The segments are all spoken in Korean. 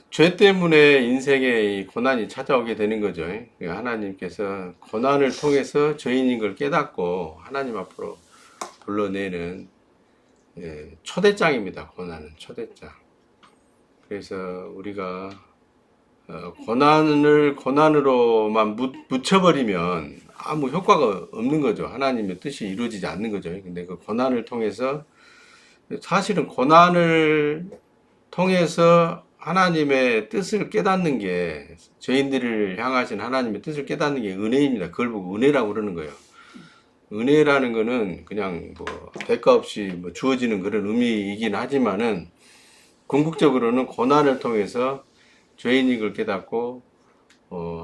죄 때문에 인생에 이 고난이 찾아오게 되는 거죠. 하나님께서 고난을 통해서 죄인인 걸 깨닫고 하나님 앞으로 불러내는 초대장입니다. 고난은 초대장. 그래서 우리가 고난을 고난으로만 묻혀버리면 아무 효과가 없는 거죠. 하나님의 뜻이 이루어지지 않는 거죠. 근데 그 고난을 통해서 사실은 고난을 통해서 하나님의 뜻을 깨닫는 게 죄인들을 향하신 하나님의 뜻을 깨닫는 게 은혜입니다. 그걸 보고 은혜라고 그러는 거예요. 은혜라는 거는 그냥 뭐 대가 없이 뭐 주어지는 그런 의미이긴 하지만은 궁극적으로는 고난을 통해서 죄인인 걸 깨닫고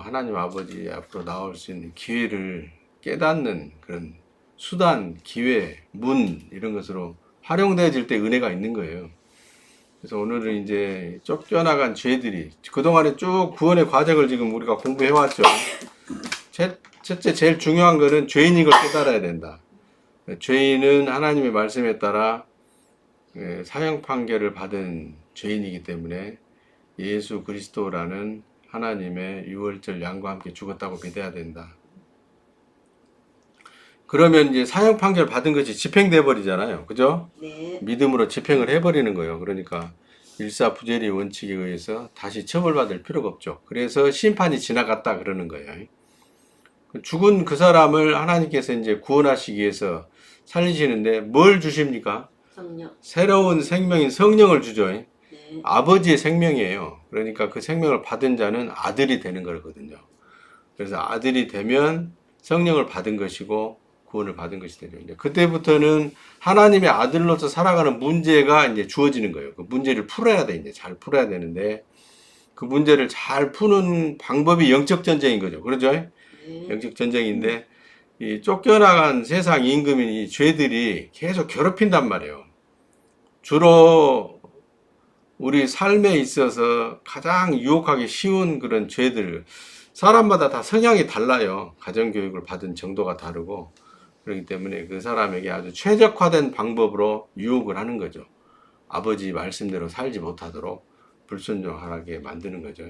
하나님 아버지 앞으로 나올 수 있는 기회를 깨닫는 그런 수단, 기회, 문 이런 것으로 활용되어질 때 은혜가 있는 거예요. 그래서 오늘은 이제 쫓겨나간 죄들이 그동안에 쭉 구원의 과정을 지금 우리가 공부해 왔죠. 첫째 제일 중요한 거는 죄인인 걸 깨달아야 된다. 죄인은 하나님의 말씀에 따라 사형 판결을 받은 죄인이기 때문에 예수 그리스도라는 하나님의 유월절 양과 함께 죽었다고 믿어야 된다. 그러면 이제 사형 판결 받은 것이 집행돼 버리잖아요. 그죠? 네. 믿음으로 집행을 해버리는 거예요. 그러니까 일사부재리 원칙에 의해서 다시 처벌받을 필요가 없죠. 그래서 심판이 지나갔다 그러는 거예요. 죽은 그 사람을 하나님께서 이제 구원하시기 위해서 살리시는데 뭘 주십니까? 성령. 새로운 생명인 성령을 주죠. 네. 아버지의 생명이에요. 그러니까 그 생명을 받은 자는 아들이 되는 거거든요. 그래서 아들이 되면 성령을 받은 것이고 구원을 받은 것이 되죠. 그때부터는 하나님의 아들로서 살아가는 문제가 이제 주어지는 거예요. 그 문제를 풀어야 돼. 이제 잘 풀어야 되는데 그 문제를 잘 푸는 방법이 영적 전쟁인 거죠. 그러죠? 네. 영적 전쟁인데 이 쫓겨나간 세상 임금인 이 죄들이 계속 괴롭힌단 말이에요. 주로 우리 삶에 있어서 가장 유혹하기 쉬운 그런 죄들, 사람마다 다 성향이 달라요. 가정교육을 받은 정도가 다르고 그렇기 때문에 그 사람에게 아주 최적화된 방법으로 유혹을 하는 거죠. 아버지 말씀대로 살지 못하도록 불순종하게 만드는 거죠.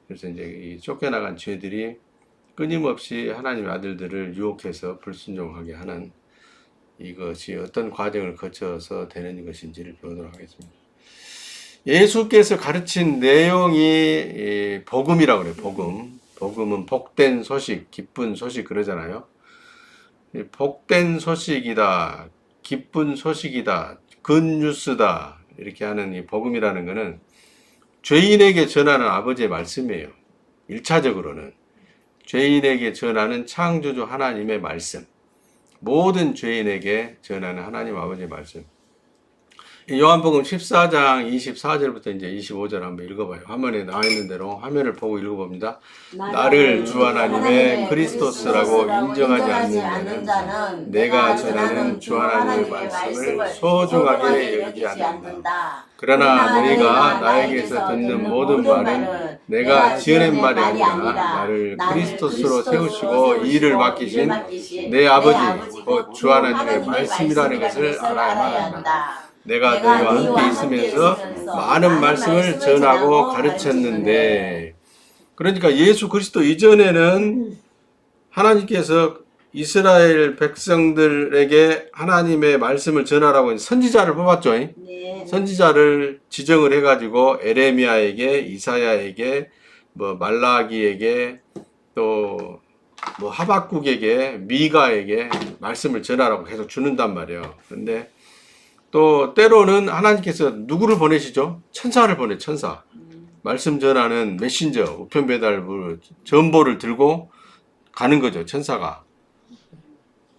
그래서 이제 이 쫓겨나간 죄들이 끊임없이 하나님의 아들들을 유혹해서 불순종하게 하는 이것이 어떤 과정을 거쳐서 되는 것인지를 배우도록 하겠습니다. 예수께서 가르친 내용이 복음이라고 그래요. 복음. 복음은 복된 소식, 기쁜 소식 그러잖아요. 복된 소식이다, 기쁜 소식이다, 굿뉴스다 이렇게 하는 이 복음이라는 것은 죄인에게 전하는 아버지의 말씀이에요. 1차적으로는 죄인에게 전하는 창조주 하나님의 말씀, 모든 죄인에게 전하는 하나님 아버지의 말씀. 요한복음 14장 24절부터 이제 25절 한번 읽어봐요. 화면에 나와 있는 대로 화면을 보고 읽어봅니다. 나를 주 하나님의 그리스도스라고 인정하지 않는 자는 내가 전하는 주 하나님의 말씀을 소중하게 여기지 않는다. 그러나 너희가 나에게서 듣는 모든 말은 내가 지어낸 말이 아니라 나를 그리스도스로 세우시고 이 일을 맡기신 내 아버지 곧 주 하나님의 말씀이라는 것을 알아야만 한다. 내가 너희와 함께 있으면서 많은 말씀을 전하고 가르쳤는데, 그러니까 예수 그리스도 이전에는 하나님께서 이스라엘 백성들에게 하나님의 말씀을 전하라고 선지자를 뽑았죠. 네. 선지자를 지정을 해가지고 에레미야에게, 이사야에게, 뭐 말라기에게, 또 뭐 하박국에게, 미가에게 말씀을 전하라고 계속 주는단 말이에요. 그런데 또 때로는 하나님께서 누구를 보내시죠? 천사를 보내, 천사. 말씀 전하는 메신저, 우편 배달부, 전보를 들고 가는 거죠, 천사가.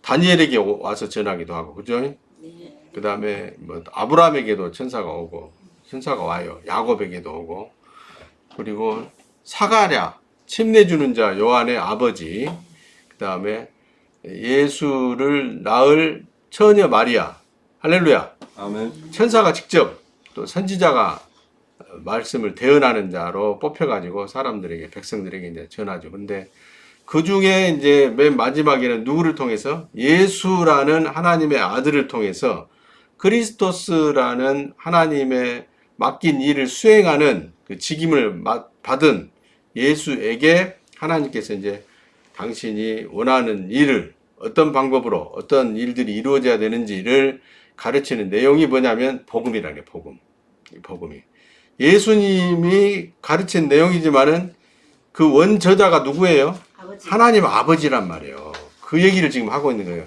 다니엘에게 와서 전하기도 하고, 그죠? 네. 그 다음에 뭐 아브라함에게도 천사가 오고, 천사가 와요. 야곱에게도 오고, 그리고 사가랴, 침례주는 자 요한의 아버지, 그 다음에 예수를 낳을 처녀 마리아, 할렐루야. 아멘. 천사가 직접 또 선지자가 말씀을 대언하는 자로 뽑혀가지고 사람들에게, 백성들에게 이제 전하죠. 근데 그 중에 이제 맨 마지막에는 누구를 통해서? 예수라는 하나님의 아들을 통해서 그리스토스라는 하나님의 맡긴 일을 수행하는 그 직임을 받은 예수에게 하나님께서 이제 당신이 원하는 일을 어떤 방법으로 어떤 일들이 이루어져야 되는지를 가르치는 내용이 뭐냐면 복음이라는 게 복음. 복음이. 예수님이 가르친 내용이지만은 그 원저자가 누구예요? 아버지. 하나님 아버지란 말이에요. 그 얘기를 지금 하고 있는 거예요.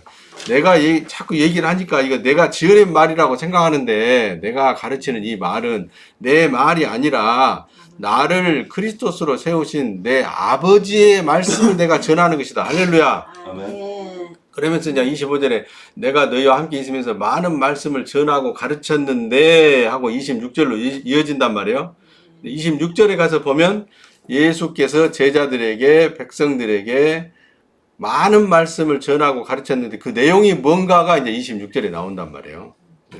내가 자꾸 얘기를 하니까 이거 내가 지어낸 말이라고 생각하는데 내가 가르치는 이 말은 내 말이 아니라 나를 그리스도스로 세우신 내 아버지의 말씀을 내가 전하는 것이다. 할렐루야. 아멘. 그러면서 이제 25절에 내가 너희와 함께 있으면서 많은 말씀을 전하고 가르쳤는데 하고 26절로 이어진단 말이에요. 26절에 가서 보면 예수께서 제자들에게 백성들에게 많은 말씀을 전하고 가르쳤는데 그 내용이 뭔가가 이제 26절에 나온단 말이에요.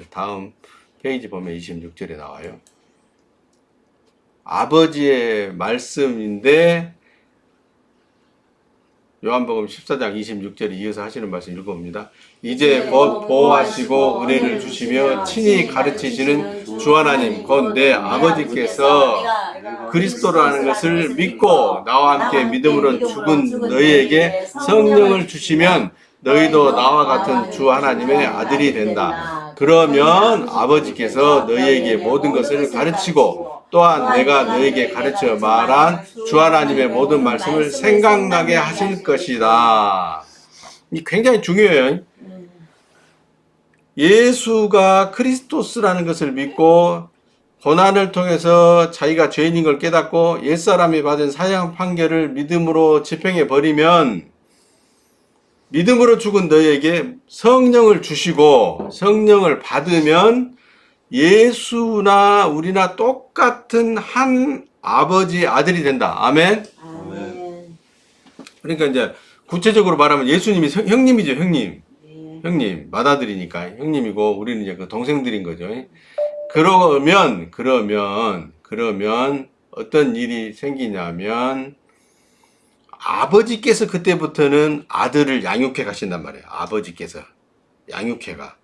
다음 페이지 보면 26절에 나와요. 아버지의 말씀인데 요한복음 14장 26절에 이어서 하시는 말씀 읽어봅니다. 이제 곧 보호하시고 은혜를 주시며 친히 가르치시는 주 하나님 곧 내 아버지께서 그리스도라는 것을 믿고 나와 함께 믿음으로 죽은 너희에게 성령을 주시면 너희도 나와 같은 주 하나님의 아들이 된다. 그러면 아버지께서 너희에게 모든 것을 가르치고 또한 내가 너희에게 가르쳐 말한 주 하나님의 모든 말씀을 생각나게 하실 것이다. 이 굉장히 중요해요. 예수가 그리스도스라는 것을 믿고 고난을 통해서 자기가 죄인인 걸 깨닫고 옛사람이 받은 사형 판결을 믿음으로 집행해 버리면 믿음으로 죽은 너희에게 성령을 주시고 성령을 받으면 예수나 우리나 똑같은 한 아버지 아들이 된다. 아멘. 아멘. 그러니까 이제 구체적으로 말하면 예수님이 형님이죠, 형님. 네. 형님, 맏아들이니까 형님이고 우리는 이제 그 동생들인 거죠. 그러면 어떤 일이 생기냐면 아버지께서 그때부터는 아들을 양육해 가신단 말이에요. 아버지께서 양육해 가.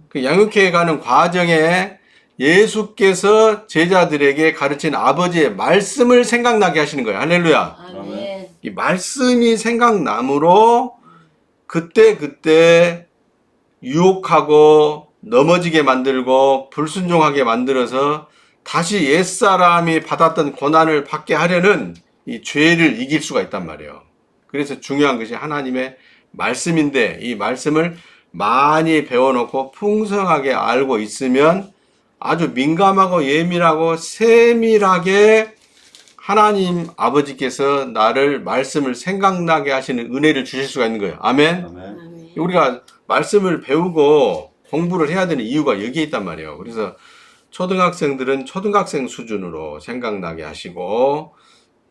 그 양육해 가는 과정에 예수께서 제자들에게 가르친 아버지의 말씀을 생각나게 하시는 거예요. 할렐루야. 아멘. 이 말씀이 생각나므로 그때 유혹하고 넘어지게 만들고 불순종하게 만들어서 다시 옛사람이 받았던 고난을 받게 하려는 이 죄를 이길 수가 있단 말이에요. 그래서 중요한 것이 하나님의 말씀인데 이 말씀을 많이 배워놓고 풍성하게 알고 있으면 아주 민감하고 예민하고 세밀하게 하나님 아버지께서 나를 말씀을 생각나게 하시는 은혜를 주실 수가 있는 거예요. 아멘. 아멘. 우리가 말씀을 배우고 공부를 해야 되는 이유가 여기에 있단 말이에요. 그래서 초등학생들은 초등학생 수준으로 생각나게 하시고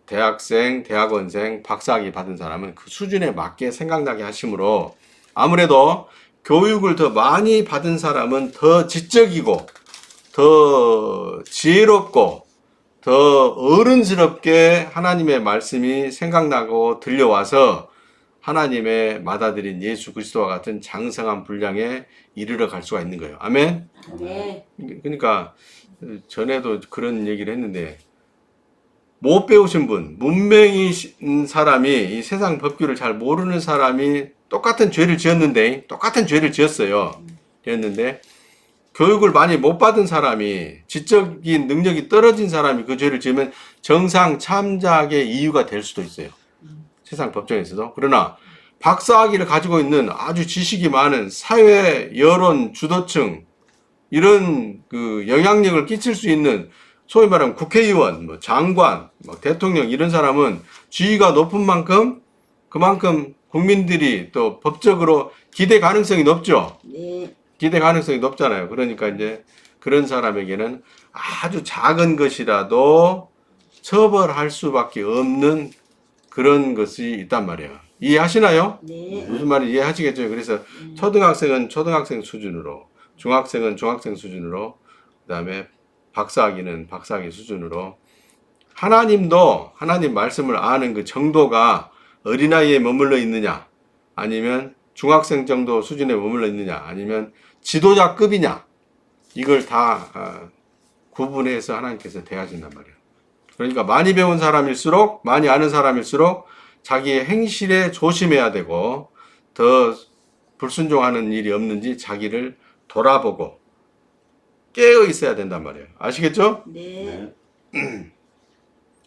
대학생, 대학원생, 박사학위 받은 사람은 그 수준에 맞게 생각나게 하시므로 아무래도 교육을 더 많이 받은 사람은 더 지적이고 더 지혜롭고 더 어른스럽게 하나님의 말씀이 생각나고 들려와서 하나님의 맏아들인 예수 그리스도와 같은 장성한 분량에 이르러 갈 수가 있는 거예요. 아멘? 네. 그러니까 전에도 그런 얘기를 했는데 못 배우신 분, 문맹인 사람이 이 세상 법규를 잘 모르는 사람이 똑같은 죄를 지었는데 똑같은 죄를 지었어요. 지었는데 교육을 많이 못 받은 사람이 지적인 능력이 떨어진 사람이 그 죄를 지으면 정상 참작의 이유가 될 수도 있어요. 세상 법정에서도. 그러나 박사학위를 가지고 있는 아주 지식이 많은 사회, 여론, 주도층 이런 그 영향력을 끼칠 수 있는 소위 말하면 국회의원, 뭐 장관, 뭐 대통령 이런 사람은 지위가 높은 만큼 그만큼 국민들이 또 법적으로 기대 가능성이 높죠. 네. 기대 가능성이 높잖아요. 그러니까 이제 그런 사람에게는 아주 작은 것이라도 처벌할 수밖에 없는 그런 것이 있단 말이에요. 이해하시나요? 네. 무슨 말인지 이해하시겠죠? 그래서 초등학생은 초등학생 수준으로, 중학생은 중학생 수준으로, 그 다음에 박사학위는 박사학위 수준으로 하나님도 하나님 말씀을 아는 그 정도가 어린아이에 머물러 있느냐 아니면 중학생 정도 수준에 머물러 있느냐 아니면 지도자급이냐 이걸 다 구분해서 하나님께서 대하신단 말이에요. 그러니까 많이 배운 사람일수록, 많이 아는 사람일수록 자기의 행실에 조심해야 되고, 더 불순종하는 일이 없는지 자기를 돌아보고 깨어 있어야 된단 말이에요. 아시겠죠? 네.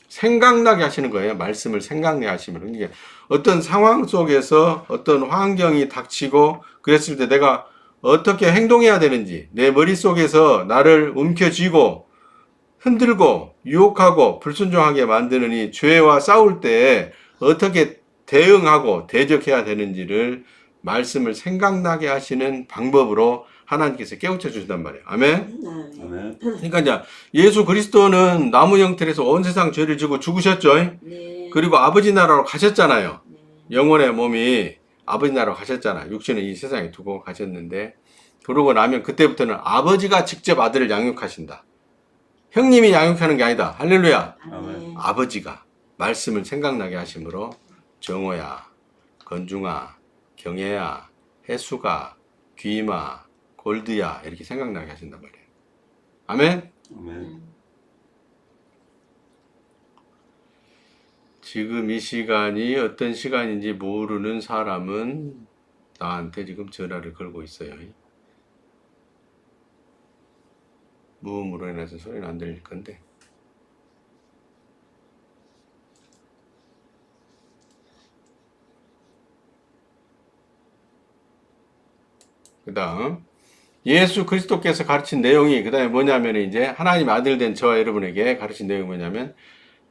생각나게 하시는 거예요. 말씀을 생각나게 하시면. 그러니까 어떤 상황 속에서 어떤 환경이 닥치고 그랬을 때 내가 어떻게 행동해야 되는지, 내 머릿속에서 나를 움켜쥐고 흔들고 유혹하고 불순종하게 만드는 이 죄와 싸울 때 어떻게 대응하고 대적해야 되는지를 말씀을 생각나게 하시는 방법으로 하나님께서 깨우쳐 주신단 말이에요. 아멘. 아멘. 그러니까 이제 예수 그리스도는 나무 형틀에서 온 세상 죄를 지고 죽으셨죠. 네. 그리고 아버지 나라로 가셨잖아요. 네. 영혼의 몸이 아버지 나라로 가셨잖아요. 육신은 이 세상에 두고 가셨는데, 그러고 나면 그때부터는 아버지가 직접 아들을 양육하신다. 형님이 양육하는 게 아니다. 할렐루야. 아멘. 아버지가 말씀을 생각나게 하심으로 정호야, 건중아, 경혜야, 해수가, 귀임아, 골드야 이렇게 생각나게 하신단 말이에요. 아멘. 아멘. 지금 이 시간이 어떤 시간인지 모르는 사람은 나한테 지금 전화를 걸고 있어요. 무음으로 인해서 소리는 안 들릴 건데. 그 다음 예수 그리스도께서 가르친 내용이 그 다음에 뭐냐면 이제 하나님 아들 된 저와 여러분에게 가르친 내용이 뭐냐면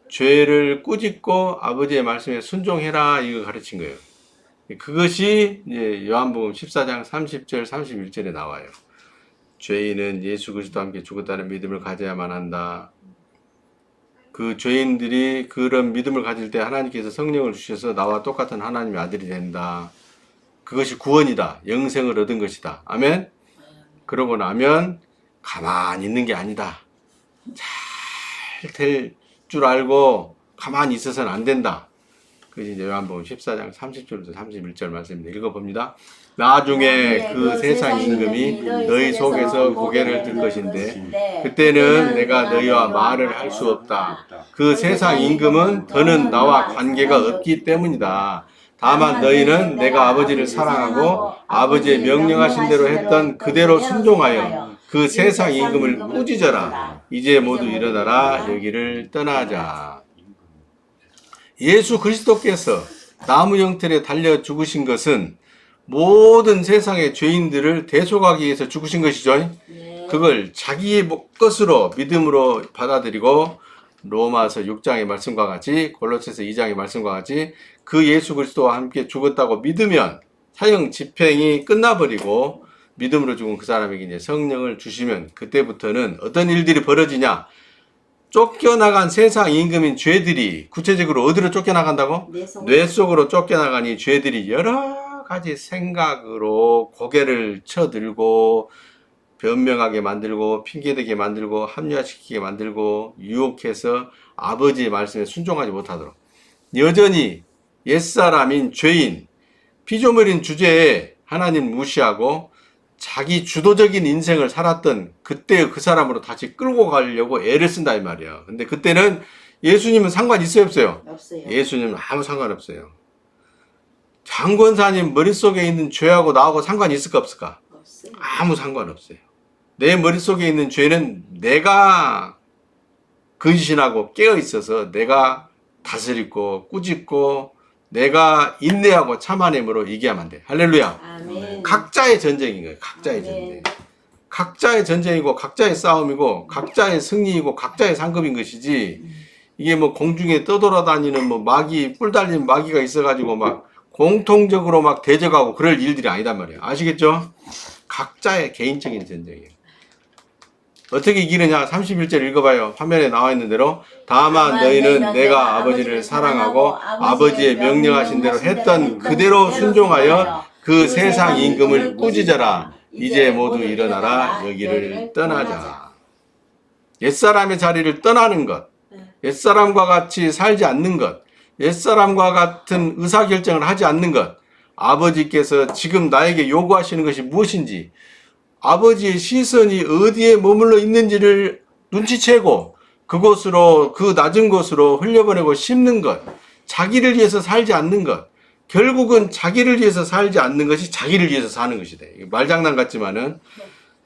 죄를 꾸짖고 아버지의 말씀에 순종해라 이거 가르친 거예요. 그것이 이제 요한복음 14장 30절 31절에 나와요. 죄인은 예수 그리스도와 함께 죽었다는 믿음을 가져야만 한다. 그 죄인들이 그런 믿음을 가질 때 하나님께서 성령을 주셔서 나와 똑같은 하나님의 아들이 된다. 그것이 구원이다. 영생을 얻은 것이다. 아멘. 그러고 나면 가만히 있는 게 아니다. 잘 될 줄 알고 가만히 있어서는 안 된다. 그것이 이제 요한복음 14장 30절부터 31절 말씀입니다. 읽어봅니다. 나중에 그 세상 임금이 너희 속에서 고개를 들 것인데 그때는 내가 너희와 말을 할 수 없다. 그 세상 임금은 더는 나와 관계가 없기 때문이다. 다만 너희는 내가 아버지를 사랑하고 아버지의 명령하신 대로 했던 그대로 순종하여 그 세상 임금을 꾸짖어라. 이제 모두 일어나라. 여기를 떠나자. 예수 그리스도께서 나무 형틀에 달려 죽으신 것은 모든 세상의 죄인들을 대속하기 위해서 죽으신 것이죠. 네. 그걸 자기의 것으로 믿음으로 받아들이고 로마서 6장의 말씀과 같이 골로새서 2장의 말씀과 같이 그 예수 그리스도와 함께 죽었다고 믿으면 사형 집행이 끝나버리고 믿음으로 죽은 그 사람에게 이제 성령을 주시면 그때부터는 어떤 일들이 벌어지냐? 쫓겨나간 세상 임금인 죄들이 구체적으로 어디로 쫓겨나간다고? 뇌 속으로 쫓겨나간 이 죄들이 여러 가지 생각으로 고개를 쳐들고 변명하게 만들고 핑계대게 만들고 합리화시키게 만들고 유혹해서 아버지의 말씀에 순종하지 못하도록 여전히 옛사람인 죄인 피조물인 주제에 하나님 무시하고 자기 주도적인 인생을 살았던 그때 그 사람으로 다시 끌고 가려고 애를 쓴다 이 말이야. 근데 그때는 예수님은 상관 있어요 없어요? 없어요. 예수님은 아무 상관없어요. 장권사님 머릿속에 있는 죄하고 나하고 상관이 있을까 없을까? 없어요. 아무 상관없어요. 내 머릿속에 있는 죄는 내가 근신하고 깨어있어서 내가 다스리고 꾸짖고 내가 인내하고 참아냄으로 이겨야만 돼. 할렐루야. 아멘. 각자의 전쟁인 거예요. 각자의 아멘. 전쟁. 각자의 전쟁이고 각자의 싸움이고 각자의 승리이고 각자의 상급인 것이지 이게 뭐 공중에 떠돌아다니는 뭐 마귀 뿔 달린 마귀가 있어가지고 막 공통적으로 막 대적하고 그럴 일들이 아니단 말이에요. 아시겠죠? 각자의 개인적인 전쟁이에요. 어떻게 이기느냐? 31절 읽어봐요. 화면에 나와 있는 대로 다만 너희는 내가 아버지를 사랑하고 아버지의 명령하신 대로 했던 그대로 순종하여 그 세상 임금을 꾸짖어라. 이제 모두 일어나라. 여기를 떠나자. 옛사람의 자리를 떠나는 것, 옛사람과 같이 살지 않는 것, 옛사람과 같은 의사결정을 하지 않는 것, 아버지께서 지금 나에게 요구하시는 것이 무엇인지 아버지의 시선이 어디에 머물러 있는지를 눈치채고 그곳으로, 그 낮은 곳으로 흘려보내고 심는 것, 자기를 위해서 살지 않는 것, 결국은 자기를 위해서 살지 않는 것이 자기를 위해서 사는 것이다. 말장난 같지만은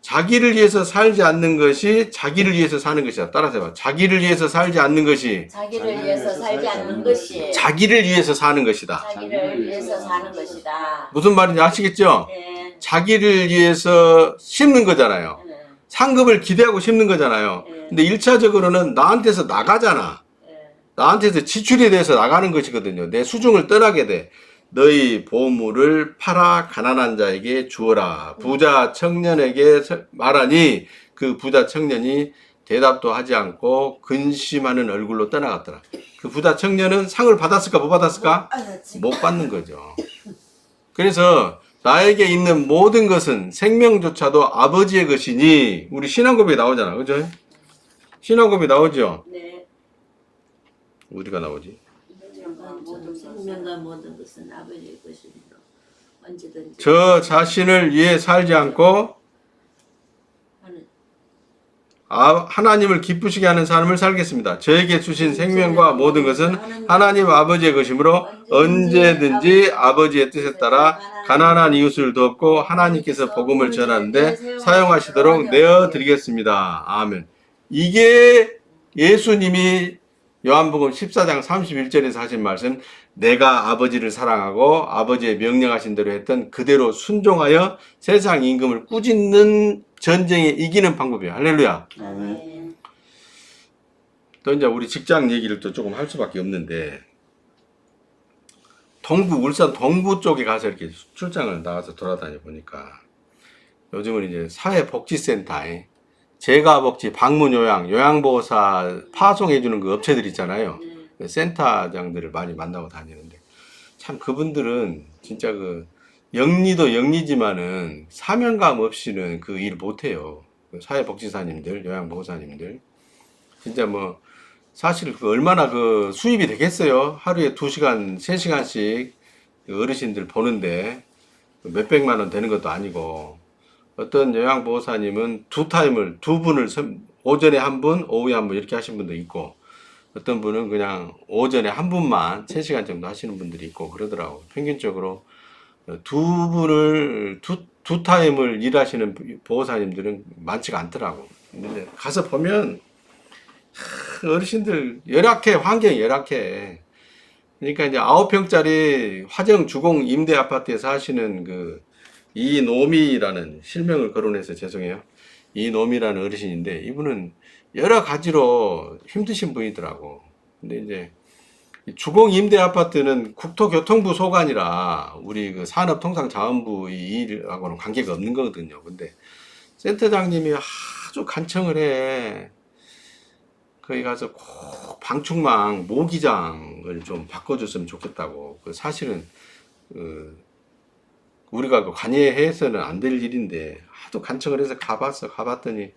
자기를 위해서 살지 않는 것이 자기를 위해서 사는 것이다. 따라서 해봐. 자기를 위해서 살지 않는 것이 자기를 위해서 살지 않는 것이 자기를 위해서 사는 것이다. 자기를 위해서 사는 것이다. 무슨 말인지 아시겠죠? 네. 자기를 위해서 심는 거잖아요. 네. 상급을 기대하고 심는 거잖아요. 근데 1차적으로는 나한테서 나가잖아. 네. 나한테서 지출에 대해서 나가는 것이거든요. 내 수중을 떠나게 돼. 너희 보물을 팔아 가난한 자에게 주어라. 부자 청년에게 말하니 그 부자 청년이 대답도 하지 않고 근심하는 얼굴로 떠나갔더라. 그 부자 청년은 상을 받았을까 못 받았을까? 못 받는 거죠. 그래서 나에게 있는 모든 것은 생명조차도 아버지의 것이니 우리 신앙고백에 나오잖아. 그죠? 신앙고백에 나오죠? 네. 어디가 나오지? 모든 생명과 모든 것은 아버지의 것이므로 언제든지 저 자신을 위해 살지 않고 하는 하나님을 기쁘시게 하는 삶을 살겠습니다. 저에게 주신 생명과 모든 것은 하나님 아버지의 것이므로 언제든지 아버지의 뜻에 따라 가난한 이웃을 돕고 하나님께서 복음을 전하는데 사용하시도록 내어드리겠습니다. 아멘. 이게 예수님이 요한복음 14장 31절에서 하신 말씀, 내가 아버지를 사랑하고 아버지의 명령하신 대로 했던 그대로 순종하여 세상 임금을 꾸짖는 전쟁에 이기는 방법이에요. 할렐루야. 아멘. 또 이제 우리 직장 얘기를 또 조금 할 수밖에 없는데, 울산 동구 쪽에 가서 이렇게 출장을 나가서 돌아다녀 보니까 요즘은 이제 사회복지센터에 재가복지, 방문요양, 요양보호사 파송해주는 그 업체들 있잖아요. 그 센터장들을 많이 만나고 다니는데 참 그분들은 진짜 그 영리도 영리지만은 사명감 없이는 그 일 못해요. 그 사회복지사님들, 요양보호사님들 진짜 뭐 사실 그 얼마나 그 수입이 되겠어요. 하루에 2시간, 3시간씩 어르신들 보는데 몇백만 원 되는 것도 아니고, 어떤 요양보호사님은 두 분을 오전에 한 분, 오후에 한 분 이렇게 하시는 분도 있고, 어떤 분은 그냥 오전에 한 분만 3시간 정도 하시는 분들이 있고 그러더라고. 평균적으로 두 타임을 일하시는 보호사님들은 많지가 않더라고. 근데 가서 보면 어르신들 열악해, 환경이 열악해. 그러니까 이제 9평짜리 화정 주공 임대 아파트에서 하시는 그 이노미라는, 실명을 거론해서 죄송해요. 이노미라는 어르신인데 이분은 여러 가지로 힘드신 분이더라고. 근데 이제 주공 임대 아파트는 국토교통부 소관이라 우리 그 산업통상자원부 이 일하고는 관계가 없는 거거든요. 근데 센터장님이 아주 간청을 해. 거기 가서 꼭 방충망 모기장을 좀 바꿔줬으면 좋겠다고. 그 사실은 우리가 그 관여해서는 안 될 일인데 하도 간청을 해서 가봤더니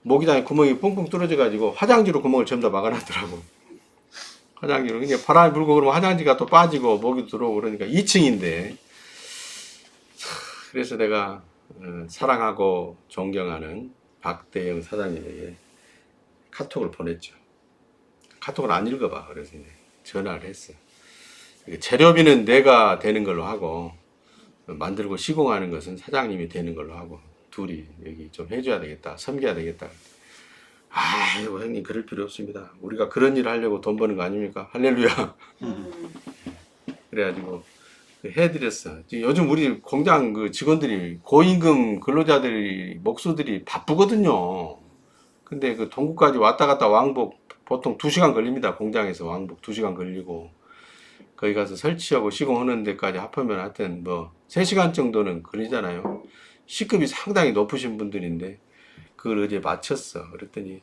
모기장에 구멍이 뻥뻥 뚫어져 가지고 화장지로 구멍을 전부 다 막아놨더라고. 화장지로. 그냥 바람이 불고 그러면 화장지가 또 빠지고 모기도 들어오고 그러니까 2층인데. 그래서 내가 사랑하고 존경하는 박대영 사장님에게 카톡을 보냈죠. 카톡을 안 읽어봐. 그래서 이제 전화를 했어요. 재료비는 내가 되는 걸로 하고 만들고 시공하는 것은 사장님이 되는 걸로 하고 둘이 여기 좀 해줘야 되겠다. 섬겨야 되겠다. 아이고 형님 그럴 필요 없습니다. 우리가 그런 일을 하려고 돈 버는 거 아닙니까? 할렐루야. 그래가지고 해드렸어. 요즘 우리 공장 그 직원들이 고임금 근로자들이 목수들이 바쁘거든요. 근데 그 동구까지 왔다 갔다 왕복 보통 2시간 걸립니다. 공장에서 왕복 2시간 걸리고 거기 가서 설치하고 시공하는 데까지 합하면 하여튼 뭐 3시간 정도는 걸리잖아요. C급이 상당히 높으신 분들인데 그걸 어제 마쳤어. 그랬더니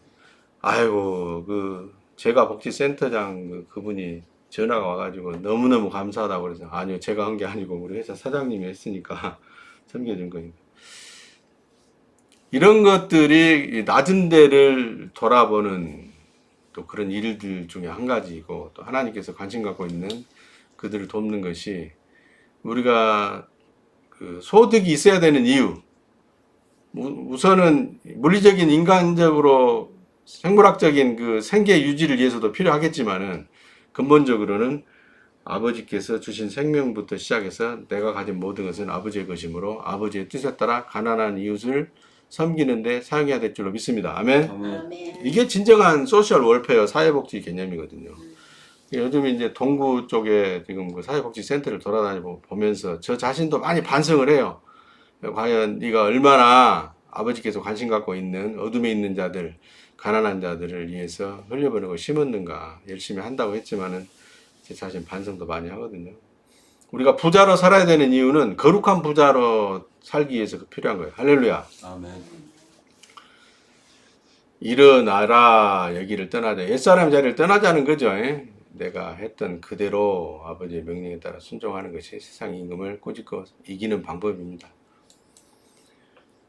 아이고 그 제가 복지센터장 그분이 전화가 와가지고 너무너무 감사하다고 그래서 아니요 제가 한 게 아니고 우리 회사 사장님이 했으니까 섬겨준 거니까. 이런 것들이 낮은 데를 돌아보는 또 그런 일들 중에 한 가지이고 또 하나님께서 관심 갖고 있는 그들을 돕는 것이 우리가 그 소득이 있어야 되는 이유, 우선은 물리적인 인간적으로 생물학적인 그 생계 유지를 위해서도 필요하겠지만은 근본적으로는 아버지께서 주신 생명부터 시작해서 내가 가진 모든 것은 아버지의 것이므로 아버지의 뜻에 따라 가난한 이웃을 섬기는데 사용해야 될 줄로 믿습니다. 아멘. 아멘. 이게 진정한 소셜 월페어 사회복지 개념이거든요. 요즘 이제 동구 쪽에 지금 그 사회복지 센터를 돌아다니고 보면서 저 자신도 많이 반성을 해요. 과연 네가 얼마나 아버지께서 관심 갖고 있는 어둠에 있는 자들, 가난한 자들을 위해서 흘려보내고 심었는가. 열심히 한다고 했지만은 제 자신 반성도 많이 하거든요. 우리가 부자로 살아야 되는 이유는 거룩한 부자로 살기 위해서 필요한 거예요. 할렐루야. 아멘. 일어나라 여기를 떠나자. 옛사람 자리를 떠나자는 거죠. 내가 했던 그대로 아버지의 명령에 따라 순종하는 것이 세상 임금을 꾸짖고 이기는 방법입니다.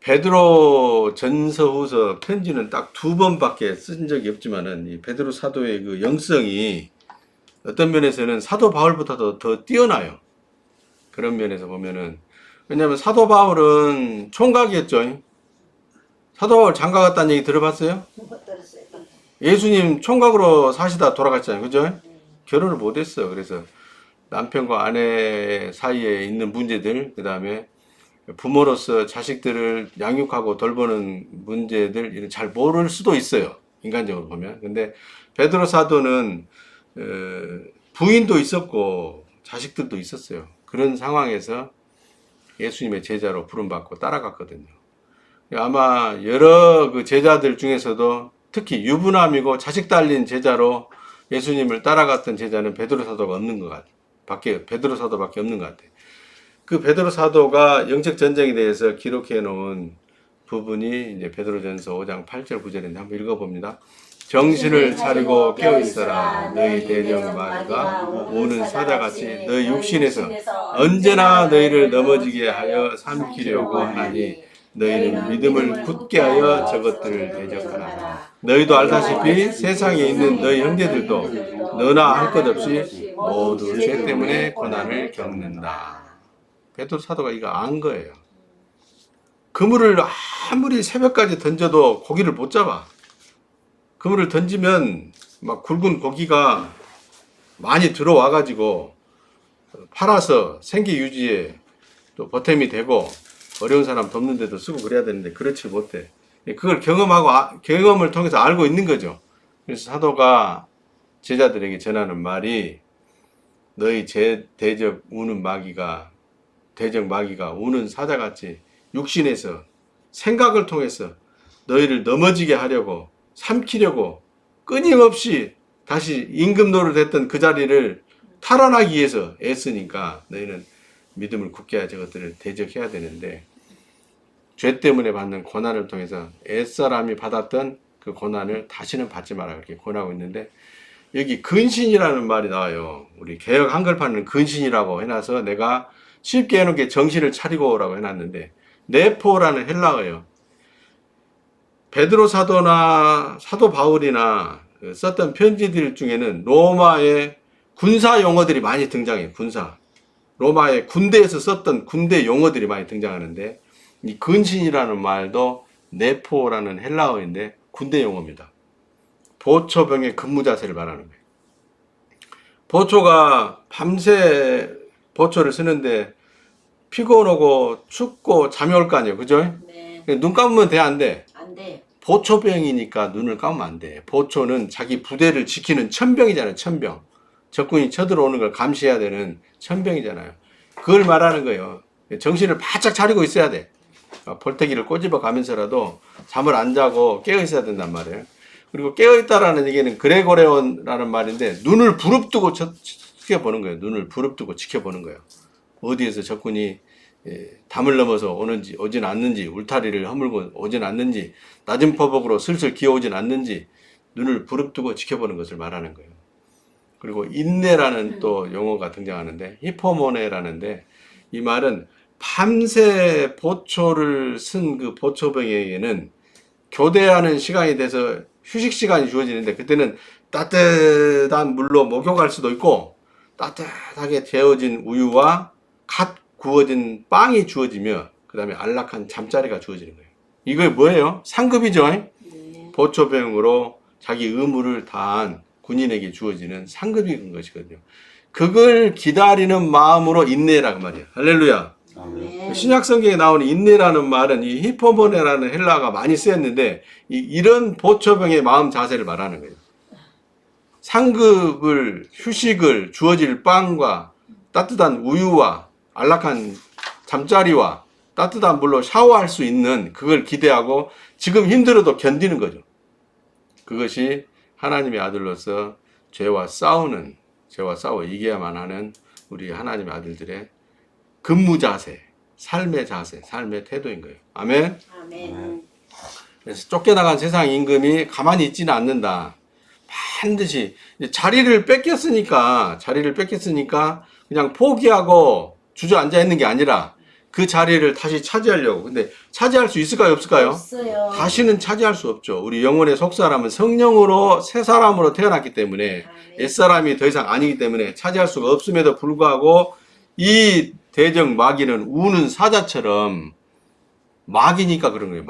베드로 전서후서 편지는 딱 2번밖에 쓴 적이 없지만은 이 베드로 사도의 그 영성이 어떤 면에서는 사도 바울보다도 더 뛰어나요. 그런 면에서 보면은 왜냐하면 사도 바울은 총각이었죠. 사도 바울 장가 갔다는 얘기 들어봤어요? 못 들었어요. 예수님 총각으로 사시다 돌아갔잖아요. 그죠? 결혼을 못했어. 그래서 남편과 아내 사이에 있는 문제들, 그 다음에 부모로서 자식들을 양육하고 돌보는 문제들, 이런 잘 모를 수도 있어요. 인간적으로 보면. 근데 베드로 사도는 부인도 있었고 자식들도 있었어요. 그런 상황에서 예수님의 제자로 부름받고 따라갔거든요. 아마 여러 그 제자들 중에서도 특히 유부남이고 자식 달린 제자로 예수님을 따라갔던 제자는 베드로 사도가 없는 것 같아요. 베드로 사도밖에 없는 것 같아요. 그 베드로 사도가 영적 전쟁에 대해서 기록해 놓은 부분이 이제 베드로전서 5장 8절 9절인데 한번 읽어봅니다. 정신을 차리고 깨어 있어라. 너희 대적 마귀가 오는 사자같이 너희 육신에서 언제나 너희를 넘어지게 하여 삼키려고 하나니 너희는 믿음을 굳게 하여 저것들을 대적하라. 너희도 알다시피 세상에 있는 너희 형제들도 너나 할 것 없이 모두 죄 때문에 고난을 겪는다. 베드로 사도가 이거 안 거예요. 그물을 아무리 새벽까지 던져도 고기를 못 잡아. 그물을 던지면 막 굵은 고기가 많이 들어와가지고 팔아서 생계 유지에 또 보탬이 되고 어려운 사람 돕는 데도 쓰고 그래야 되는데 그렇지 못해. 그걸 경험을 통해서 알고 있는 거죠. 그래서 사도가 제자들에게 전하는 말이 너희 대적 마귀가 우는 사자같이 육신에서 생각을 통해서 너희를 넘어지게 하려고 삼키려고 끊임없이 다시 임금 노릇했던 그 자리를 탈환하기 위해서 애쓰니까 너희는 믿음을 굳게 하여 저것들을 대적해야 되는데 죄 때문에 받는 고난을 통해서 옛사람이 받았던 그 고난을 다시는 받지 마라 그렇게 권하고 있는데 여기 근신이라는 말이 나와요. 우리 개역 한글판은 근신이라고 해놔서 내가 쉽게 해놓은 게 정신을 차리고라고 해놨는데 네포라는 헬라어예요. 베드로 사도나 사도 바울이나 썼던 편지들 중에는 로마의 군사 용어들이 많이 등장해요. 로마의 군대에서 썼던 군대 용어들이 많이 등장하는데 이 근신이라는 말도 네포라는 헬라어인데 군대 용어입니다. 보초병의 근무 자세를 말하는 거예요. 보초가 밤새 보초를 쓰는데 피곤하고 춥고 잠이 올 거 아니에요. 그죠? 네. 눈 감으면 돼, 안 돼? 안 돼. 보초병이니까 눈을 감으면 안 돼. 보초는 자기 부대를 지키는 천병이잖아요. 천병. 적군이 쳐들어오는 걸 감시해야 되는 천병이잖아요. 그걸 말하는 거예요. 정신을 바짝 차리고 있어야 돼. 볼때기를 꼬집어 가면서라도 잠을 안 자고 깨어 있어야 된단 말이에요. 그리고 깨어 있다라는 얘기는 그레고레온라는 말인데 눈을 부릅뜨고 지켜보는 거예요. 눈을 부릅뜨고 지켜보는 거예요. 어디에서 적군이 담을 넘어서 오진 않는지, 울타리를 허물고 오진 않는지, 낮은 포복으로 슬슬 기어오진 않는지 눈을 부릅뜨고 지켜보는 것을 말하는 거예요. 그리고 인내라는 또 용어가 등장하는데 히포모네라는데 이 말은 밤새 보초를 쓴 그 보초병에게는 교대하는 시간이 돼서 휴식 시간이 주어지는데 그때는 따뜻한 물로 목욕할 수도 있고 따뜻하게 데워진 우유와 갓 구워진 빵이 주어지며 그 다음에 안락한 잠자리가 주어지는 거예요. 이거 뭐예요? 상급이죠. 보초병으로 자기 의무를 다한 군인에게 주어지는 상급인 것이거든요. 그걸 기다리는 마음으로 인내라고 말이에요. 할렐루야. 아멘. 신약 성경에 나오는 인내라는 말은 이 히포모네라는 헬라가 많이 쓰였는데 이런 보초병의 마음 자세를 말하는 거예요. 상급을 휴식을 주어질 빵과 따뜻한 우유와 안락한 잠자리와 따뜻한 물로 샤워할 수 있는 그걸 기대하고 지금 힘들어도 견디는 거죠. 그것이 하나님의 아들로서 죄와 싸워 이겨야만 하는 우리 하나님의 아들들의 근무 자세, 삶의 자세, 삶의 태도인 거예요. 아멘. 아멘. 그래서 쫓겨나간 세상 임금이 가만히 있지는 않는다. 반드시 자리를 뺏겼으니까 그냥 포기하고 주저앉아 있는 게 아니라 그 자리를 다시 차지하려고. 근데 차지할 수 있을까요, 없을까요? 없어요. 다시는 차지할 수 없죠. 우리 영혼의 속사람은 성령으로 새 사람으로 태어났기 때문에 아멘. 옛사람이 더 이상 아니기 때문에 차지할 수가 없음에도 불구하고 이 대적 마귀는 우는 사자처럼 마귀니까 그런 거예요.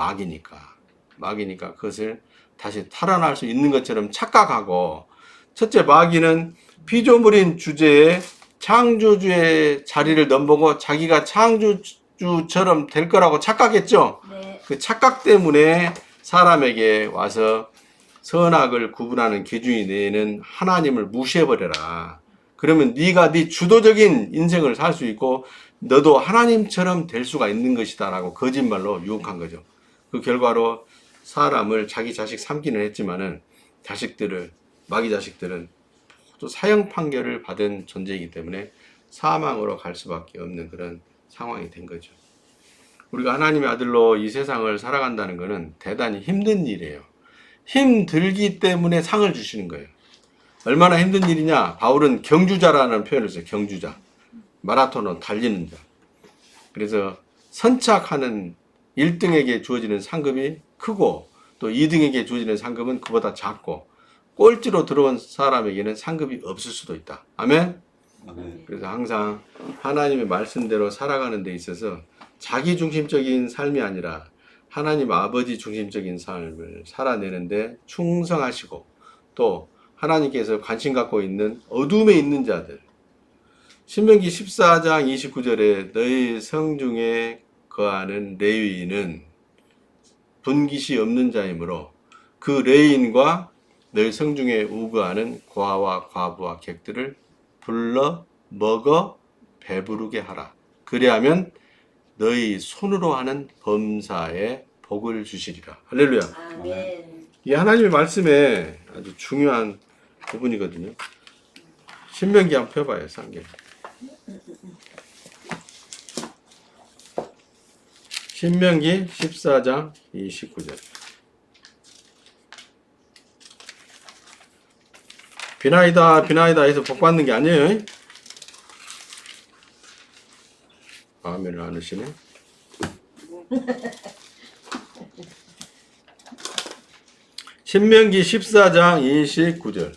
마귀니까 그것을 다시 탈환할 수 있는 것처럼 착각하고, 첫째 마귀는 피조물인 주제에 창조주의 자리를 넘보고 자기가 창조주처럼 될 거라고 착각했죠. 네. 그 착각 때문에 사람에게 와서 선악을 구분하는 기준이 되는 하나님을 무시해버려라. 그러면 네가 네 주도적인 인생을 살 수 있고 너도 하나님처럼 될 수가 있는 것이다 라고 거짓말로 유혹한 거죠. 그 결과로 사람을 자기 자식 삼기는 했지만은 마귀 자식들은 또 사형 판결을 받은 존재이기 때문에 사망으로 갈 수밖에 없는 그런 상황이 된 거죠. 우리가 하나님의 아들로 이 세상을 살아간다는 것은 대단히 힘든 일이에요. 힘들기 때문에 상을 주시는 거예요. 얼마나 힘든 일이냐? 바울은 경주자라는 표현을 써요. 경주자. 마라톤으로 달리는 자. 그래서 선착하는 1등에게 주어지는 상급이 크고 또 2등에게 주어지는 상급은 그보다 작고 꼴찌로 들어온 사람에게는 상급이 없을 수도 있다. 아멘? 그래서 항상 하나님의 말씀대로 살아가는 데 있어서 자기 중심적인 삶이 아니라 하나님 아버지 중심적인 삶을 살아내는데 충성하시고 또 하나님께서 관심 갖고 있는 어둠에 있는 자들, 신명기 14장 29절에 너희 성중에 거하는 레위인은 분깃이 없는 자이므로 그 레위인과 너희 성중에 우거하는 고아와 과부와 객들을 불러 먹어 배부르게 하라. 그리하면 너희 손으로 하는 범사에 복을 주시리라. 할렐루야. 아멘. 이 하나님의 말씀에 아주 중요한 부분이거든요. 신명기 한번 펴봐요. 상계. 신명기 14장 29절. 비나이다 해서 복 받는 게 아니에요. 아멘을 안 하시네. 신명기 14장 29절.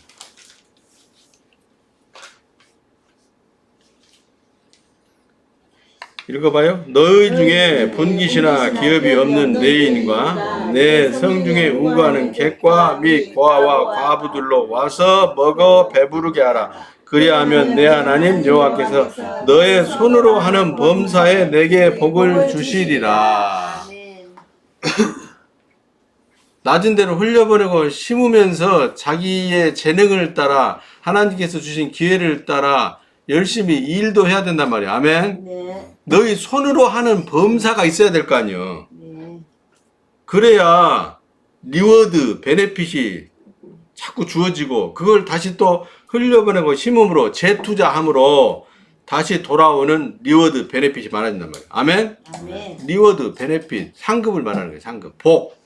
읽어봐요. 너희 중에 분깃이나 기업이 없는 레인과 내 성중에 우거하는 객과 및 고아와 과부들로 와서 먹어 배부르게 하라. 그리하면 내 하나님 여호와께서 너의 손으로 하는 범사에 내게 복을 주시리라. 아멘. 낮은 대로 흘려보내고 심으면서 자기의 재능을 따라 하나님께서 주신 기회를 따라 열심히 일도 해야 된단 말이야. 아멘. 네. 너희 손으로 하는 범사가 있어야 될 거 아니에요. 네. 그래야 리워드, 베네핏이 자꾸 주어지고 그걸 다시 또 흘려보내고 심음으로 재투자함으로 다시 돌아오는 리워드, 베네핏이 많아진단 말이에요. 아멘? 아멘. 리워드, 베네핏, 상급을 말하는 거예요. 상급, 복.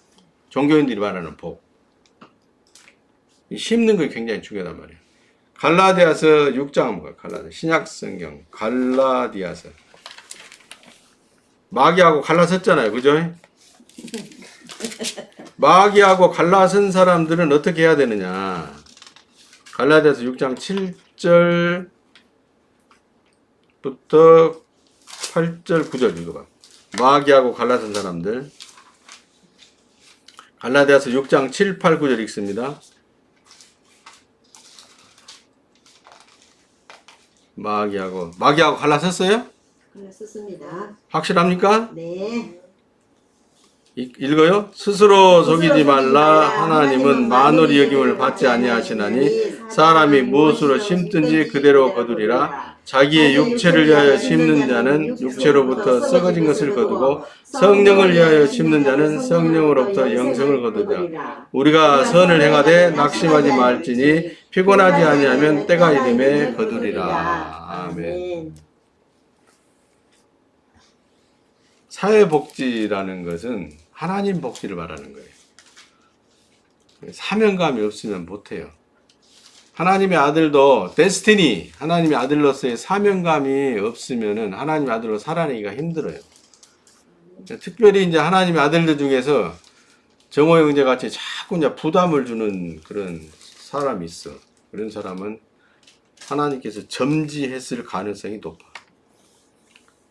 종교인들이 말하는 복. 심는 게 굉장히 중요하단 말이에요. 갈라디아서 6장 한번 가요. 신약성경 갈라디아서. 마귀하고 갈라섰잖아요. 그죠? 마귀하고 갈라선 사람들은 어떻게 해야 되느냐. 갈라디아서 6장 7절부터 8절 9절 읽어봐. 마귀하고 갈라선 사람들. 갈라디아서 6장 7, 8, 9절 읽습니다. 마귀하고 갈라섰어요? 그래 썼습니다. 확실합니까? 네. 읽어요. 스스로 속이지 말라. 하나님은 만월이 여김을 받지 아니하시나니 사람이 무엇으로 심든지 그대로 거두리라. 자기의 육체를 위하여 심는 자는 육체로부터 썩어진 것을 거두고 성령을 위하여 심는 자는 성령으로부터 영생을 거두리라. 우리가 선을 행하되 낙심하지 말지니 피곤하지 아니하면 때가 이름에 거두리라. 아멘. 사회복지라는 것은 하나님 복지를 말하는 거예요. 사명감이 없으면 못해요. 하나님의 아들도 데스티니, 하나님의 아들로서의 사명감이 없으면은 하나님의 아들로 살아내기가 힘들어요. 특별히 이제 하나님의 아들들 중에서 정호 형제 같이 자꾸 이제 부담을 주는 그런 사람이 있어. 그런 사람은 하나님께서 점지했을 가능성이 높아.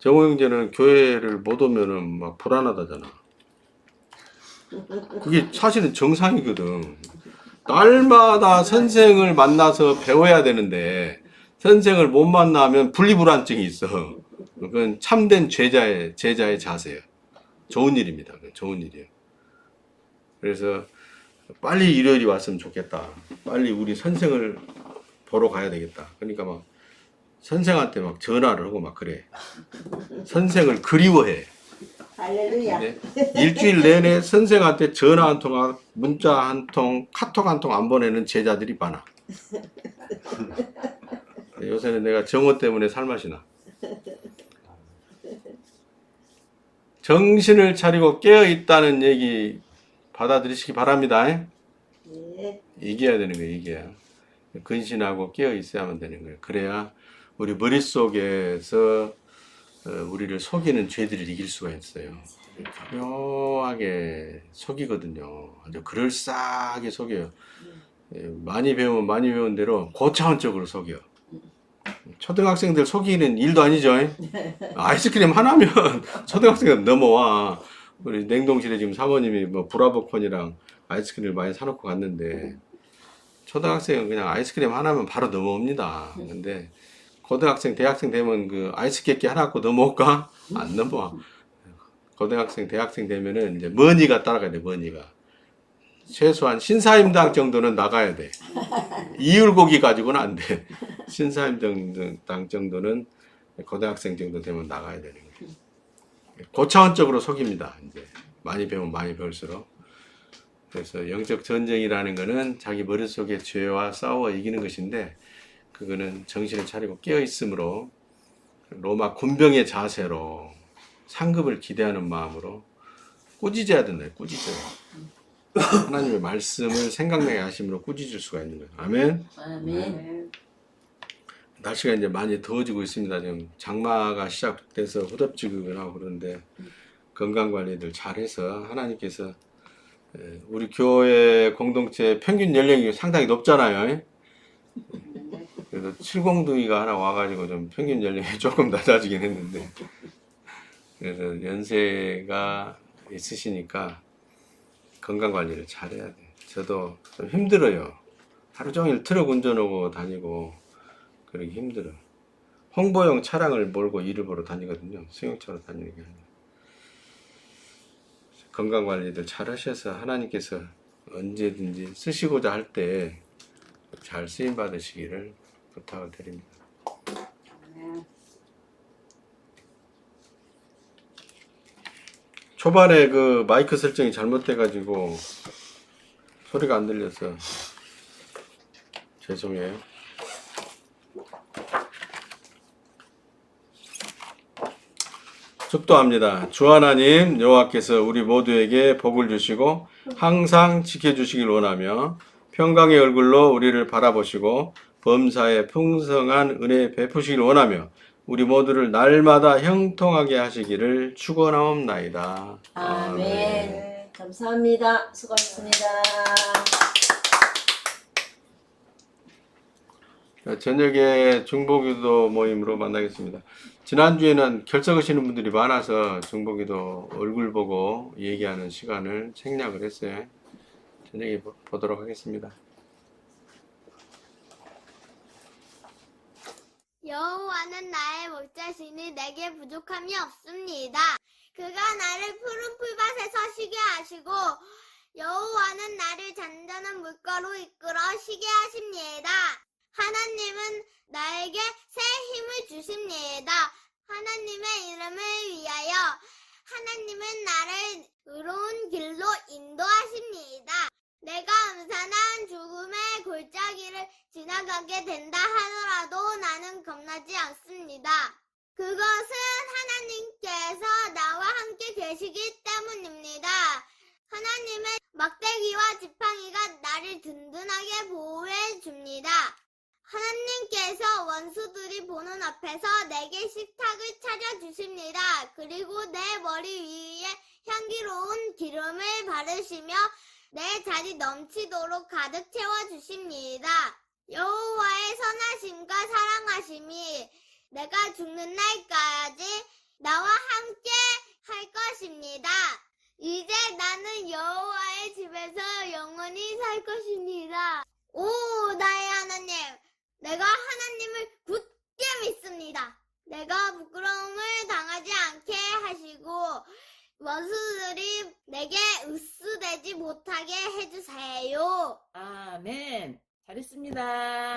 정호 형제는 교회를 못 오면은 막 불안하다잖아. 그게 사실은 정상이거든. 날마다 선생을 만나서 배워야 되는데 선생을 못 만나면 분리불안증이 있어. 그건 참된 제자의 자세예요. 좋은 일입니다. 좋은 일이에요. 그래서 빨리 일요일이 왔으면 좋겠다. 빨리 우리 선생을 보러 가야 되겠다. 그러니까 막 선생한테 막 전화를 하고 막 그래. 선생을 그리워해. 할렐루야. 네. 일주일 내내 선생한테 전화 한 통, 문자 한 통, 카톡 한 통 안 보내는 제자들이 많아. 요새는 내가 정오 때문에 살맛이 나. 정신을 차리고 깨어 있다는 얘기 받아들이시기 바랍니다. 네. 이겨야 되는 거예요, 이겨야. 근신하고 깨어 있어야만 되는 거예요. 그래야 우리 머릿속에서 우리를 속이는 죄들을 이길 수가 있어요. 교묘하게 속이거든요. 아주 그럴싸하게 속여요. 많이 배우면 많이 배운 대로 고차원적으로 속여. 초등학생들 속이는 일도 아니죠. 아이스크림 하나면 초등학생은 넘어와. 우리 냉동실에 지금 사모님이 뭐 브라보콘이랑 아이스크림을 많이 사놓고 갔는데 초등학생은 그냥 아이스크림 하나면 바로 넘어옵니다. 근데 고등학생, 대학생 되면 그 아이스 깨끼 하나 갖고 넘어올까? 안 넘어와. 고등학생, 대학생 되면은 이제 머니가 따라가야 돼, 머니가. 최소한 신사임당 정도는 나가야 돼. 이율고기 가지고는 안 돼. 신사임당 정도는 고등학생 정도 되면 나가야 되는 거예요. 고차원적으로 속입니다. 이제 많이 배우면 많이 배울수록. 그래서 영적 전쟁이라는 거는 자기 머릿속에 죄와 싸워 이기는 것인데 그거는 정신을 차리고 깨어 있으므로 로마 군병의 자세로 상급을 기대하는 마음으로 꾸짖어야 된다. 꾸짖어요. 하나님의 말씀을 생각나게 하심으로 꾸짖을 수가 있는 거예요. 아멘. 아멘. 날씨가 이제 많이 더워지고 있습니다. 지금 장마가 시작돼서 후덥지근하고 그런데 건강 관리들 잘해서 하나님께서 우리 교회 공동체 평균 연령이 상당히 높잖아요. 그래서 70두이가 하나 와가지고 좀 평균 연령이 조금 낮아지긴 했는데 그래서 연세가 있으시니까 건강 관리를 잘해야 돼. 저도 좀 힘들어요. 하루 종일 트럭 운전하고 다니고 그러기 힘들어. 홍보용 차량을 몰고 일을 보러 다니거든요. 승용차로 다니는 게 아니라. 건강 관리들 잘 하셔서 하나님께서 언제든지 쓰시고자 할 때 잘 쓰임 받으시기를 부탁을 드립니다. 초반에 그 마이크 설정이 잘못돼가지고 소리가 안 들려서 죄송해요. 축도합니다. 주 하나님 여호와께서 우리 모두에게 복을 주시고 항상 지켜주시길 원하며 평강의 얼굴로 우리를 바라보시고 범사에 풍성한 은혜 베푸시길 원하며 우리 모두를 날마다 형통하게 하시기를 축원하옵나이다. 아멘. 감사합니다. 수고하셨습니다. 저녁에 중보기도 모임으로 만나겠습니다. 지난주에는 결석하시는 분들이 많아서 중보기도 얼굴 보고 얘기하는 시간을 생략을 했어요. 저녁에 보도록 하겠습니다. 여호와는 나의 목자시니 내게 부족함이 없습니다. 그가 나를 푸른 풀밭에서 쉬게 하시고 여호와는 나를 잔잔한 물가로 이끌어 쉬게 하십니다. 하나님은 나에게 새 힘을 주십니다. 하나님의 이름을 위하여 하나님은 나를 의로운 길로 인도하십니다. 내가 음산한 죽음의 골짜기를 지나가게 된다 하더라도 나는 겁나지 않습니다. 그것은 하나님께서 나와 함께 계시기 때문입니다. 하나님의 막대기와 지팡이가 나를 든든하게 보호해 줍니다. 하나님께서 원수들이 보는 앞에서 내게 식탁을 차려주십니다. 그리고 내 머리 위에 향기로운 기름을 바르시며 내 잔이 넘치도록 가득 채워주십니다. 여호와의 선하심과 사랑하심이 내가 죽는 날까지 나와 함께 할 것입니다. 이제 나는 여호와의 집에서 영원히 살 것입니다. 오, 나의 하나님, 내가 하나님을 굳게 믿습니다. 내가 부끄러움을 당하지 않게 하시고 원수들이 내게 으스대지 못하게 해주세요. 아멘. 잘했습니다.